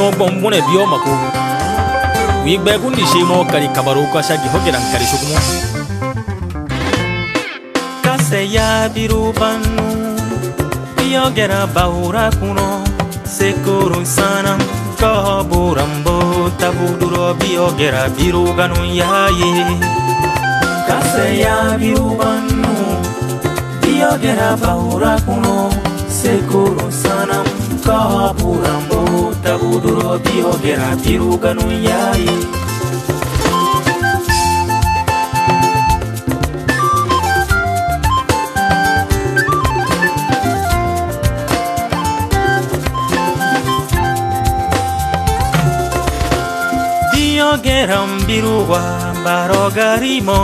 nyo bombone bio mako wi gbe gundi shimo kali kabaru ka shagi hogeran kali shukumo kaseya birubanu biogera baura kuno sekuru sanam kaburambo tabuduro biogera biruganu yaye kaseya birubanu biogera baura kuno sekuru sanam kaburambo tabuduro biogera biruganu yaye Biogeram biruwa barogarimo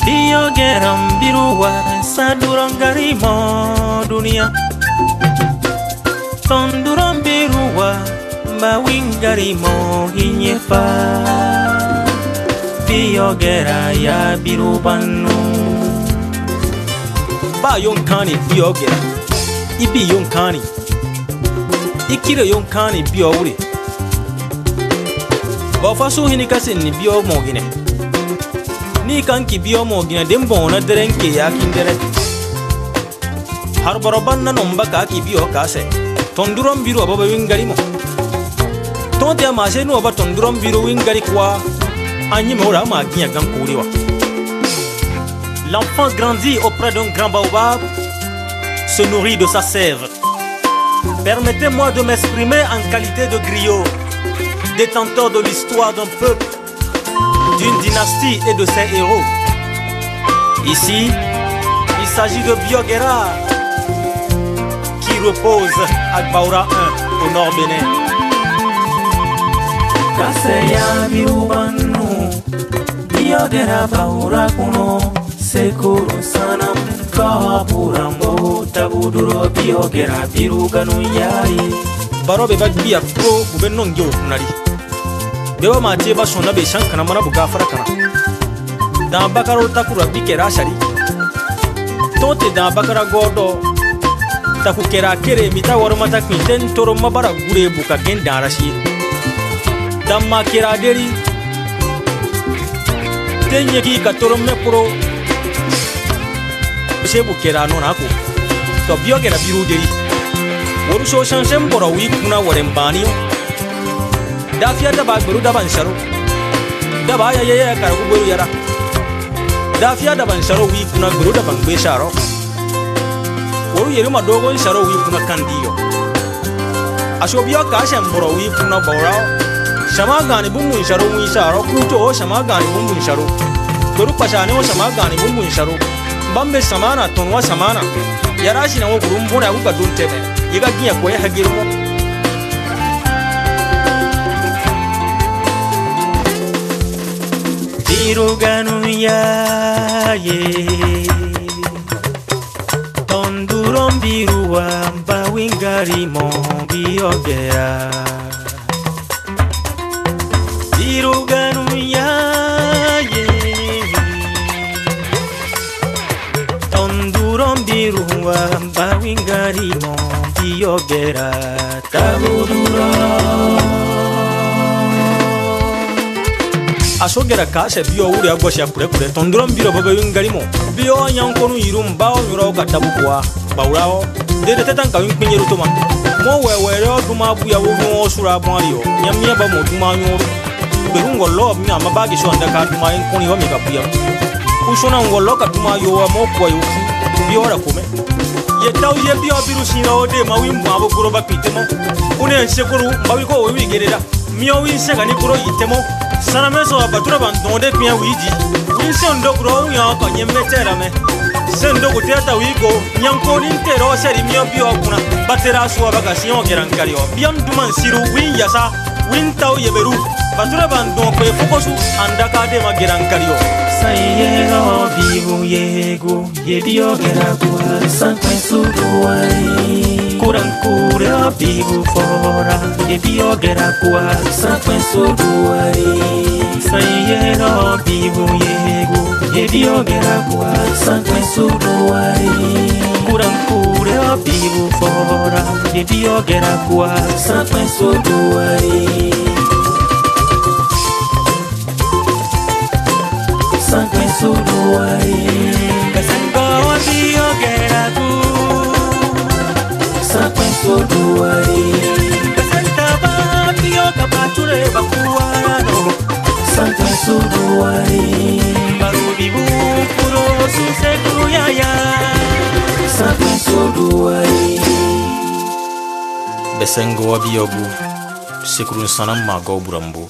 Biogeram biruwa sadurangarimo dunia Tonduram biruwa bawingarimo hinyefa Biogera ya birubanu Ba yonkani biogera Ibi yonkani Ikire yonkani biowure Bafasu hini kasin ni bio mogine Ni kanki bio mogine dembona derenke yakin dere Har baraban na nomba kaki bio kase Tonduram biru ababa wingarimo Tonte amase no aba tonduram biru wingari kwa Anyi mora magiya gam kuriwa L'enfant grandit auprès d'un grand baobab Se nourrit de sa sève Permettez-moi de m'exprimer en qualité de griot Détenteur de l'histoire d'un peuple, d'une dynastie et de ses héros. Ici, il s'agit de Biogera, qui repose à Baura 1, au nord Bénin. Kaseya birubanu, Biogera Baura kuno, sekuru sanam kaburambo tabuduro Biogera biruganu yaye. Barobe bagbiya pro bubennon gyo kunari. Dewa mace ba sona be shankana mana buga farakana da bakaro takura bikera shari tote da bakara godo takukera kere mita warmata kwinten toro mabara gure buka genda rashi damma kera deri tenye ki ka toro me pro shebu kera nona ko to Biogera biru deri woru so shanshem boro wi kuna warembani Dafia daba gberu daban sharo daba ya kargu gberu yara Dafia daban sharo wi kuna gberu daban gbe sharo woru yeri ma dogon sharo wi kuna kandiyo Ashobio ka shamboro wi kuna bawra shama gani bumun sharo wi sharo kuto shama gani bumun sharo gberu pashane o shama gani bumun sharo bambe samana tonwa samana yara shi na wo guru mbona ku ka duntebe yiga giya ko ya hagirmo Biruganu yaye Tondurom biruwa bawingarimo Biogera Biruganu yaye Tondurom biruwa bawingarimo Biogera tabuduro Asogera kase bio uri agosha kure tonduram biro baba wingarimo bio nyankonu yirum bawo nyuro katabukwa bawrawo dede tetan ka winkinyeru to man mo wewere oduma buya wo no sura bonrio nyamia ba mo duma nyoro berungo lo mi amabagi so ndaka duma yinkoni ho mi ka buya usona ngolo ka duma yo mo kwa yo bio ra kome ye taw ye bio biru shino de ma wi mo abukuro bakitemo une nsekuru bawi ko wi gereda mio wi sega ni kuro yitemo Sana meso abatura bandonde pia wiji Winse ndokuro unya ka nyemetera me Sendo kuteta wiko Nyanko nintero seri mio bio kuna Batera suwa baka siyon gerankario Biam duman siru win yasa Win tau yeberu Batura bandon kwe fokosu Andaka dema gerankario Sayero bibu yego Yedio gerakua Sankwe suduwai Kurankura bibu fora Yedio gerakua Sankwe suduwai Sayero bibu yego Yedio gerakua Sankwe suduwai Kurankura bibu fora bio gera kwa Sakwe soduai Sakwe soduai Besengo bio gera ku Sakwe soduai Besentaba bio kapature bakuano Sakwe soduai Barubibu puro suseku yaya Sakwe soduai Besengo bio bu Sekurun sanam mago burambu